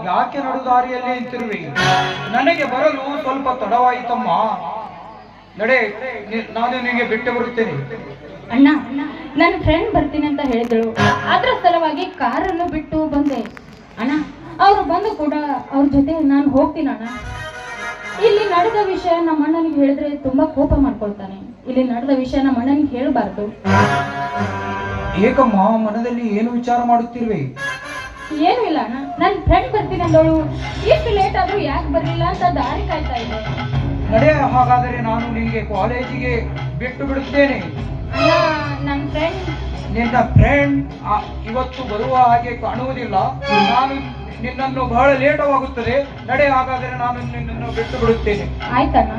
ಯಾಕೆ ನಡುದಾರಿಯಲ್ಲಿ ನಿಂತಿರುವೆ? ನನಗೆ ಬರಲು ಸ್ವಲ್ಪ ತಡವಾಯಿತಮ್ಮ. ನಡೆ, ನಾನು ನಿನಗೆ ಬಿಟ್ಟು ಬರುತ್ತೇನೆ. ಅಣ್ಣ, ನನ್ನ ಫ್ರೆಂಡ್ ಬರ್ತೀನಿ ಅಂತ ಹೇಳಿದಳು, ಅದ್ರ ಸಲುವಾಗಿ ಕಾರನ್ನು ಬಿಟ್ಟು ಬಂದೆ ಅಣ್ಣ. ಅವರು ಬಂದು ಕೂಡ ಅವ್ರ ಜೊತೆ ನಾನು ಹೋಗ್ತೀನಿ ಅಣ್ಣ. ಇಲ್ಲಿ ನಡೆದ ವಿಷಯ ನಮ್ಮ ಅಣ್ಣನಿಗೆ ಹೇಳಿದ್ರೆ ತುಂಬಾ ಕೋಪ ಮಾಡ್ಕೊಳ್ತಾನೆ. ಇಲ್ಲಿ ನಡೆದ ವಿಷಯ ನಮ್ಮ ಅಣ್ಣನಿಗೆ ಹೇಳಬಾರ್ದು. ಏಕಮ್ಮ, ಮನದಲ್ಲಿ ಏನು ವಿಚಾರ ಮಾಡುತ್ತಿರುವೆ? ಏನು ಇಲ್ಲ ಅಣ್ಣ, ನನ್ನ ಫ್ರೆಂಡ್ ಬರ್ತೀನಿ ಅಂದವಳು ಇಷ್ಟು ಲೇಟ್ ಆದ್ರೂ ಯಾಕೆ ಬರ್ಲಿಲ್ಲ ಅಂತ ದಾರಿ ಕಾಯ್ತಾ ಇದ್ದೆ. ನಡೆ, ಹಾಗಾದರೆ ನಾನು ನಿನಗೆ ಕಾಲೇಜಿಗೆ ಬಿಟ್ಟು ಬಿಡುತ್ತೇನೆ. ಅಣ್ಣ, ನನ್ನ ಫ್ರೆಂಡ್ ನಿನ್ನ ಫ್ರೆಂಡ್ ಇವತ್ತು ಬರುವ ಹಾಗೆ ಕಾಣುವುದಿಲ್ಲ. ನಾನು ನಿನ್ನನ್ನು ಬಹಳ ಲೇಟವಾಗುತ್ತದೆ. ನಡೆ, ಹಾಗಾದರೆ ನಾನು ನಿನ್ನನ್ನು ಬಿಟ್ಟು ಬಿಡುತ್ತೇನೆ. ಆಯ್ತಣ್ಣ.